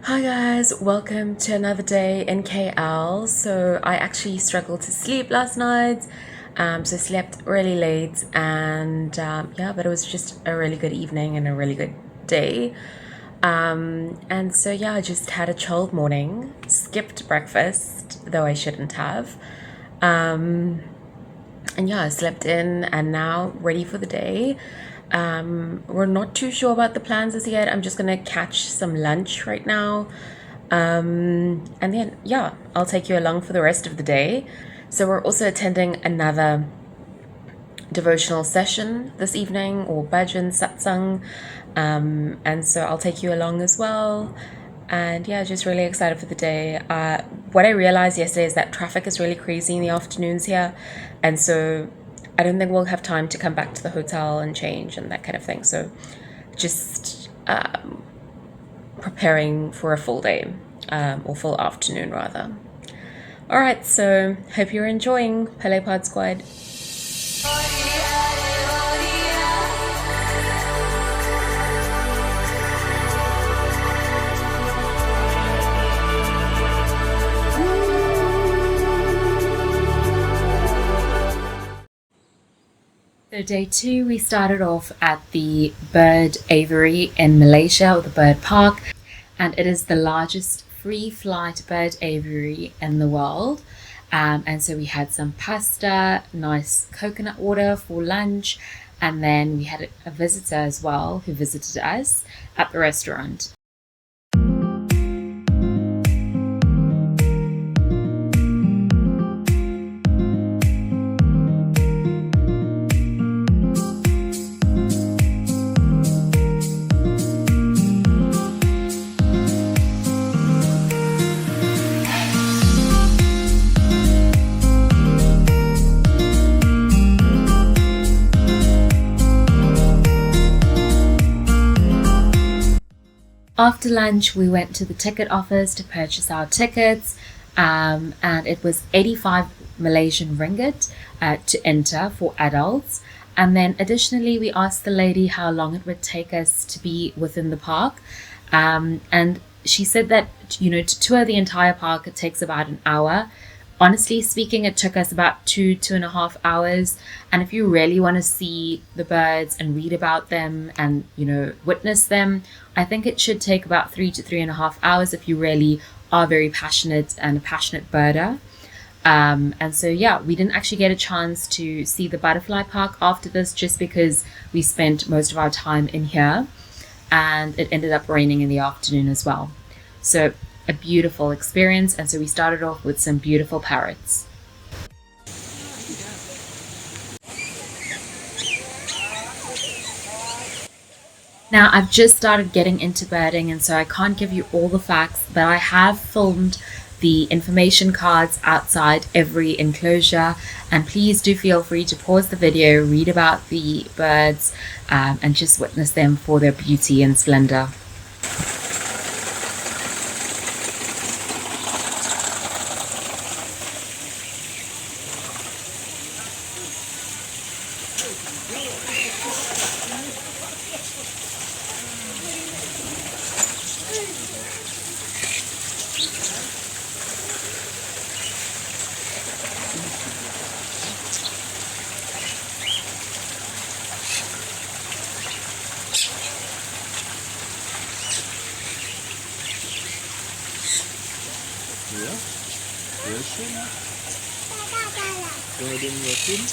Hi guys, welcome to another day in KL. So I actually struggled to sleep last night, so slept really late and but it was just a really good evening and a really good day. I just had a chilled morning, skipped breakfast, though I shouldn't have. I slept in and now ready for the day. We're not too sure about the plans as yet. I'm just gonna catch some lunch right now. I'll take you along for the rest of the day. So we're also attending another devotional session this evening, or bhajan satsang. So I'll take you along as well. And yeah, just really excited for the day. What I realized yesterday is that traffic is really crazy in the afternoons here. And so I don't think we'll have time to come back to the hotel and change and that kind of thing. So just preparing for a full day, or full afternoon rather. All right, so hope you're enjoying Pele Pod Squad. So day 2, we started off at the bird aviary in Malaysia, or the bird park, and it is the largest free flight bird aviary in the world. And so we had some pasta, nice coconut water for lunch, and then we had a visitor as well who visited us at the restaurant. After lunch, we went to the ticket office to purchase our tickets, and it was 85 Malaysian ringgit to enter for adults. And then additionally, we asked the lady how long it would take us to be within the park. And she said that, to tour the entire park, it takes about an hour. Honestly speaking, it took us about 2.5 hours. And if you really want to see the birds and read about them and, witness them, I think it should take about 3 to 3.5 hours if you really are very passionate and a passionate birder. We didn't actually get a chance to see the butterfly park after this, just because we spent most of our time in here and it ended up raining in the afternoon as well. So a beautiful experience, and so we started off with some beautiful parrots. Now, I've just started getting into birding, and so I can't give you all the facts, but I have filmed the information cards outside every enclosure, and please do feel free to pause the video, read about the birds, and just witness them for their beauty and splendor. Ja, sehr schön. Wollen wir den überführen?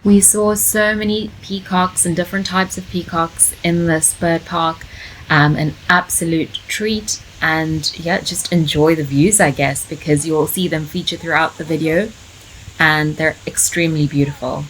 We saw so many peacocks and different types of peacocks in this bird park. An absolute treat, and yeah, just enjoy the views, I guess, because you'll see them feature throughout the video and they're extremely beautiful.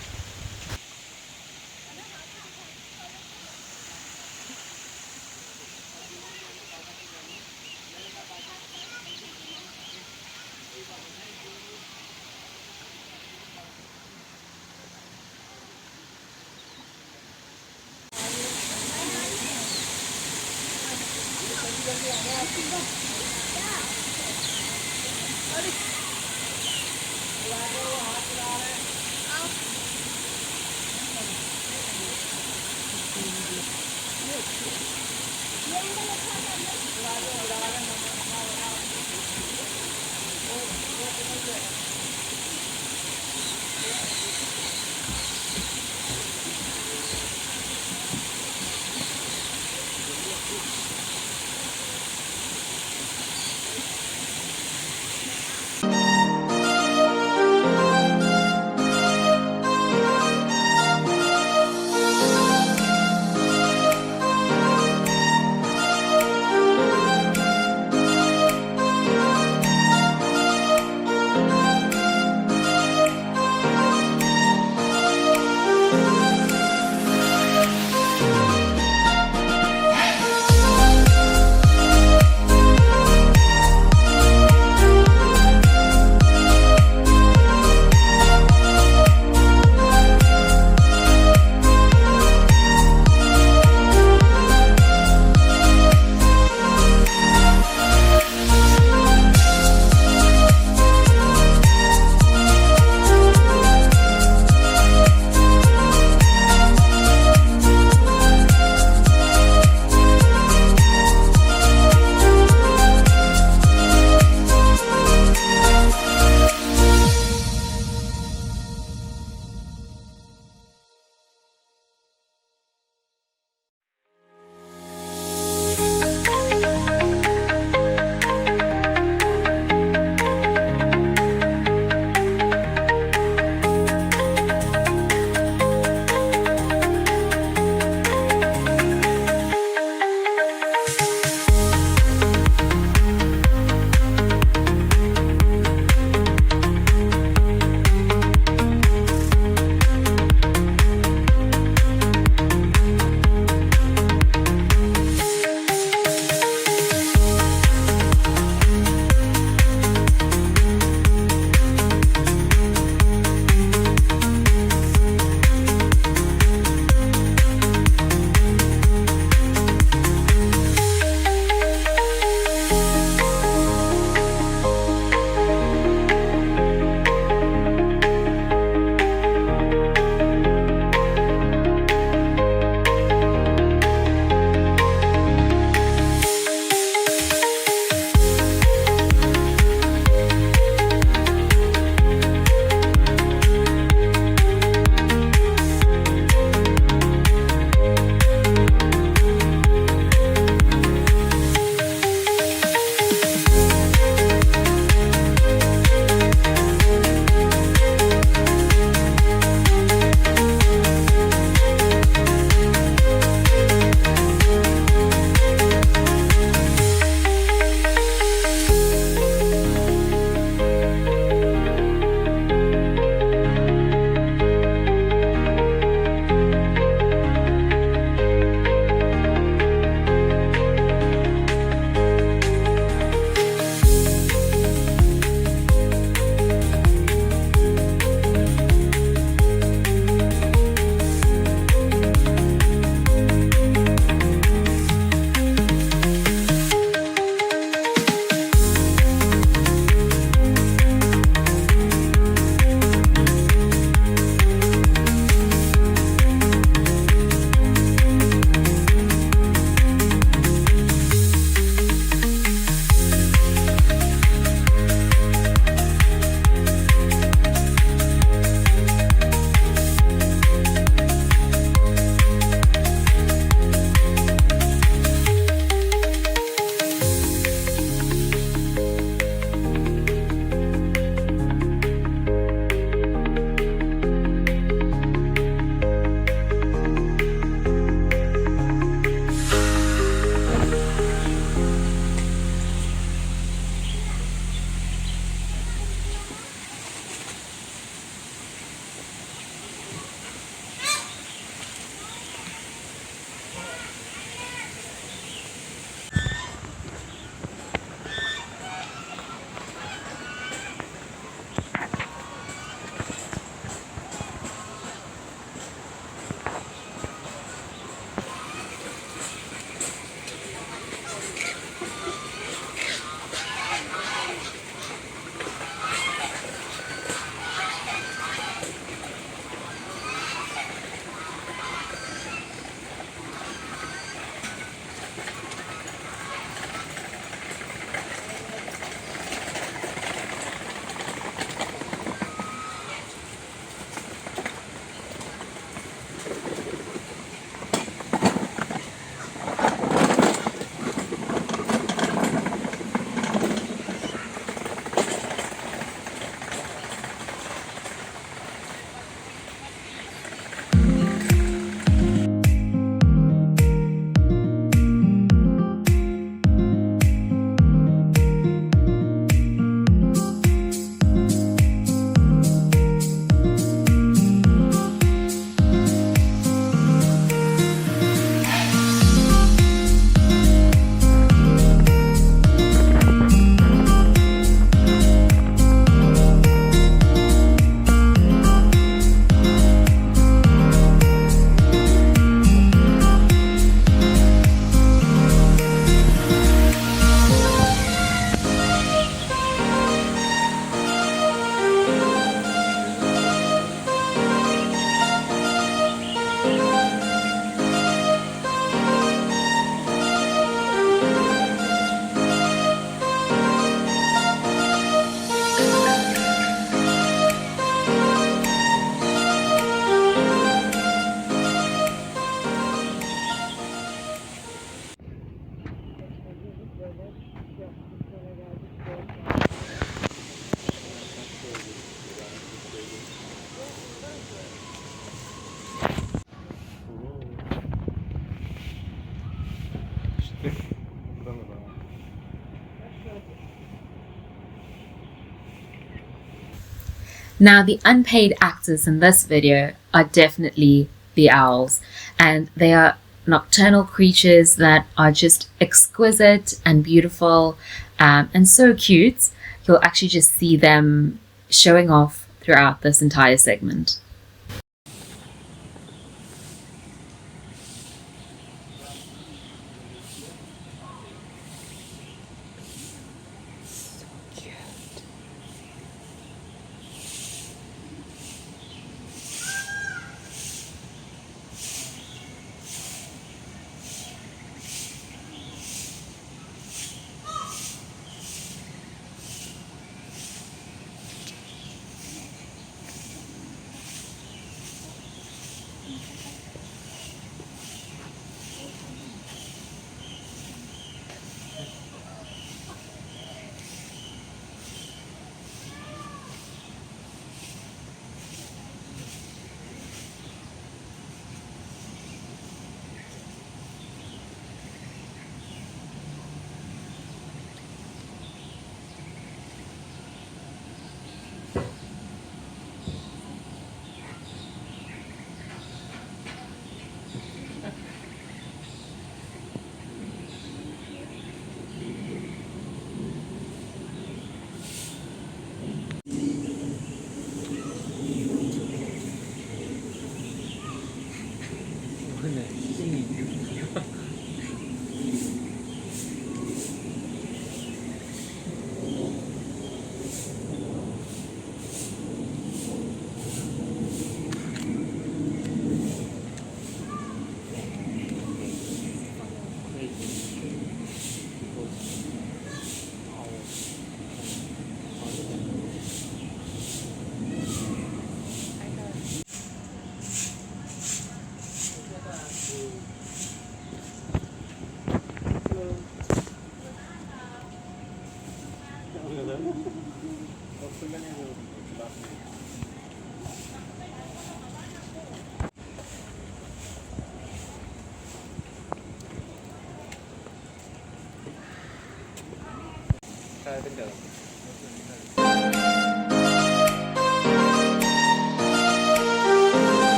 Now, the unpaid actors in this video are definitely the owls, and they are nocturnal creatures that are just exquisite and beautiful, and so cute. You'll actually just see them showing off throughout this entire segment.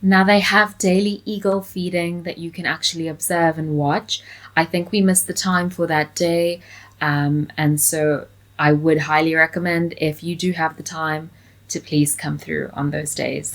Now, they have daily eagle feeding that you can actually observe and watch. I think we missed the time for that day, and so I would highly recommend, if you do have the time, to please come through on those days.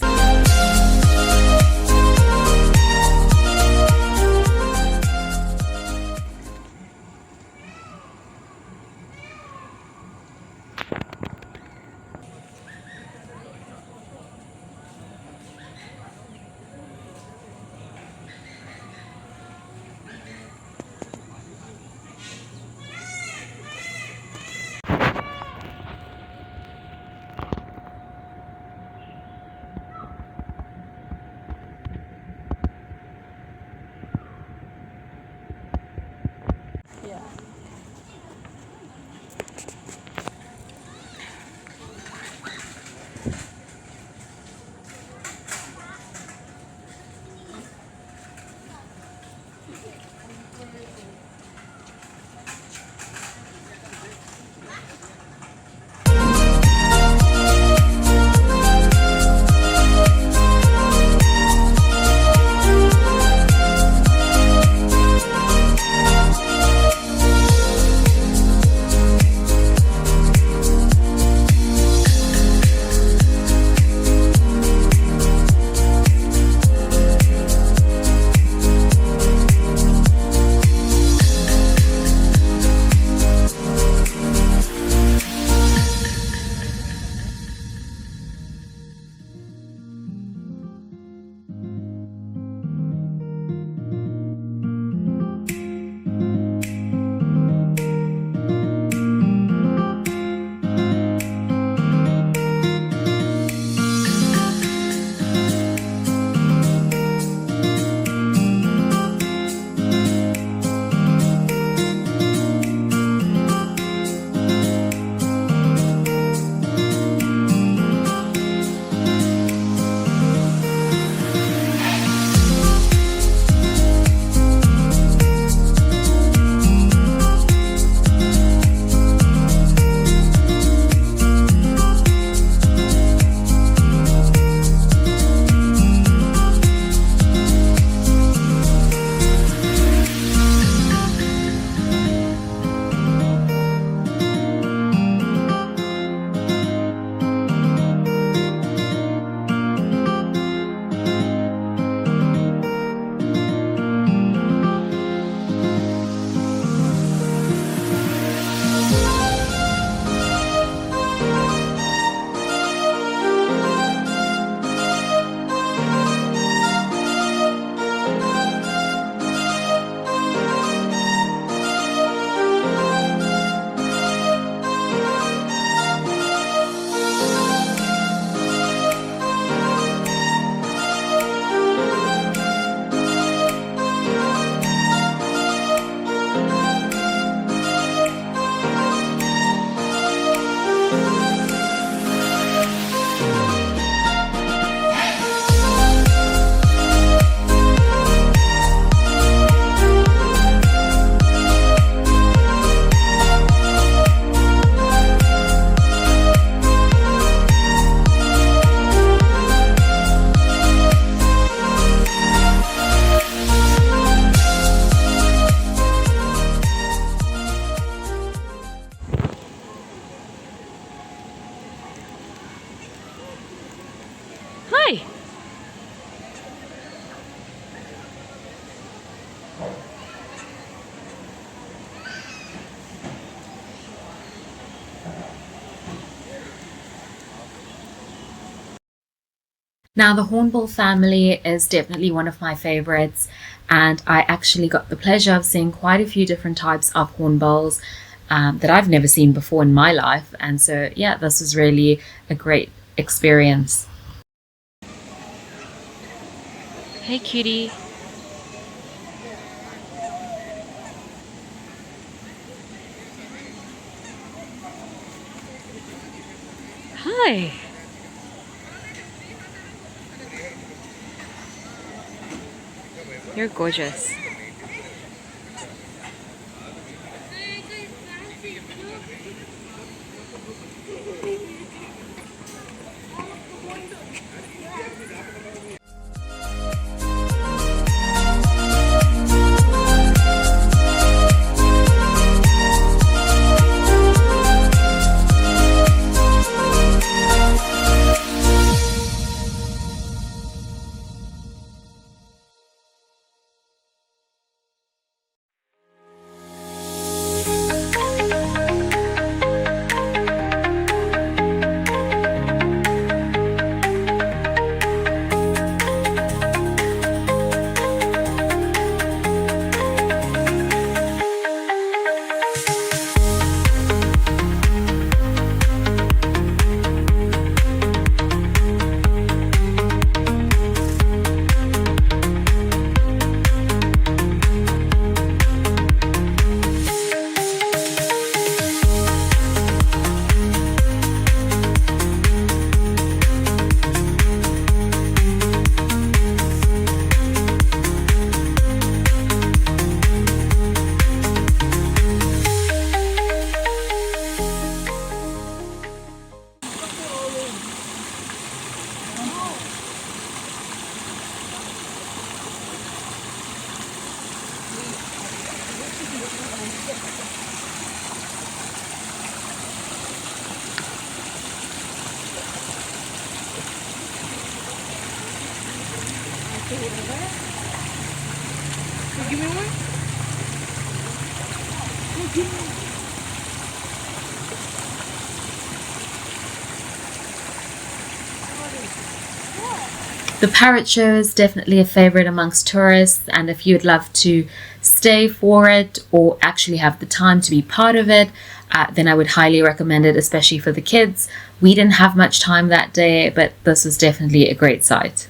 Now, the hornbill family is definitely one of my favorites, and I actually got the pleasure of seeing quite a few different types of hornbills that I've never seen before in my life. And so, yeah, this was really a great experience. Hey, cutie. Hi. You're gorgeous. Give me one. The parrot show is definitely a favorite amongst tourists, and if you'd love to stay for it or actually have the time to be part of it, then I would highly recommend it, especially for the kids. We didn't have much time that day, but this was definitely a great sight.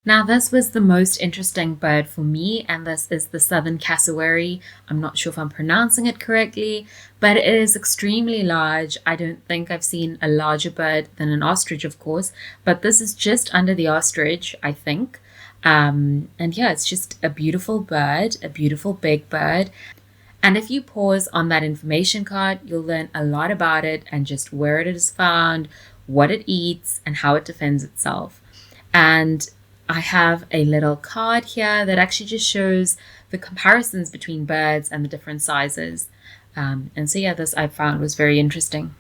Now, this was the most interesting bird for me, and this is the southern cassowary. I'm not sure if I'm pronouncing it correctly, but it is extremely large. I don't think I've seen a larger bird than an ostrich, of course, but this is just under the ostrich, I think. And yeah, it's just a beautiful bird, a beautiful big bird. And if you pause on that information card, you'll learn a lot about it and just where it is found, what it eats, and how it defends itself. And I have a little card here that actually just shows the comparisons between birds and the different sizes. And so yeah, this I found was very interesting.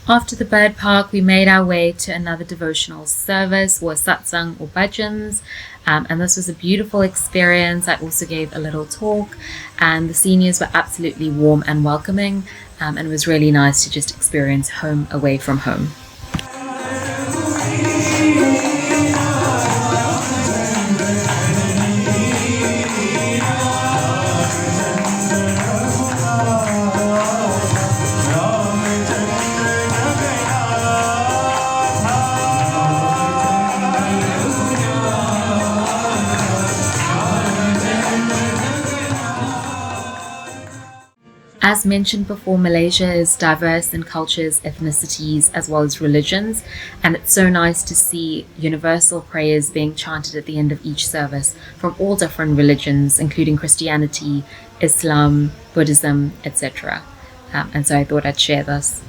After the bird park, we made our way to another devotional service, or satsang or bhajans, and this was a beautiful experience. I also gave a little talk, and the seniors were absolutely warm and welcoming, and it was really nice to just experience home away from home. As mentioned before, Malaysia is diverse in cultures, ethnicities, as well as religions, and it's so nice to see universal prayers being chanted at the end of each service from all different religions, including Christianity, Islam, Buddhism, etc. And so I thought I'd share this.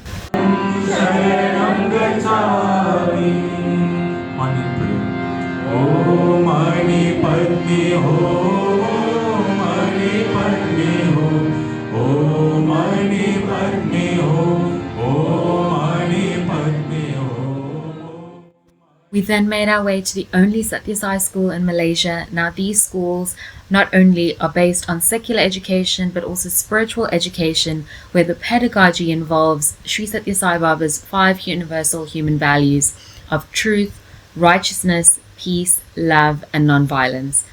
We then made our way to the only Sathya Sai School in Malaysia. Now, these schools not only are based on secular education, but also spiritual education, where the pedagogy involves Sri Sathya Sai Baba's 5 universal human values of truth, righteousness, peace, love, and non-violence.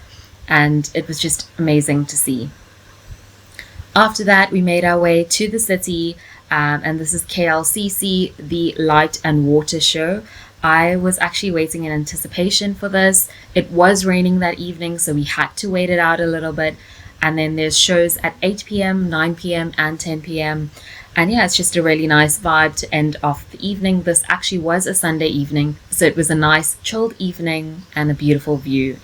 And it was just amazing to see. After that, we made our way to the city, and this is KLCC, the Light and Water Show. I was actually waiting in anticipation for this. It was raining that evening, so we had to wait it out a little bit. And then there's shows at 8 p.m., 9 p.m., and 10 p.m. And yeah, it's just a really nice vibe to end off the evening. This actually was a Sunday evening, so it was a nice chilled evening and a beautiful view.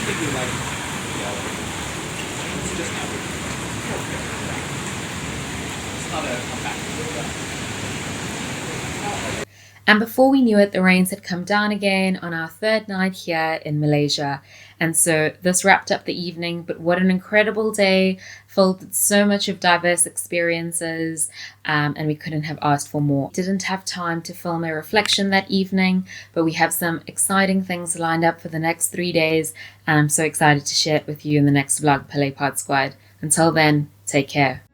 think you like the elevator. It's just average. It's not a comeback. And before we knew it, the rains had come down again on our third night here in Malaysia. And so this wrapped up the evening, but what an incredible day, filled with so much of diverse experiences, and we couldn't have asked for more. Didn't have time to film a reflection that evening, but we have some exciting things lined up for the next 3 days, and I'm so excited to share it with you in the next vlog, Pele Pod Squad. Until then, take care.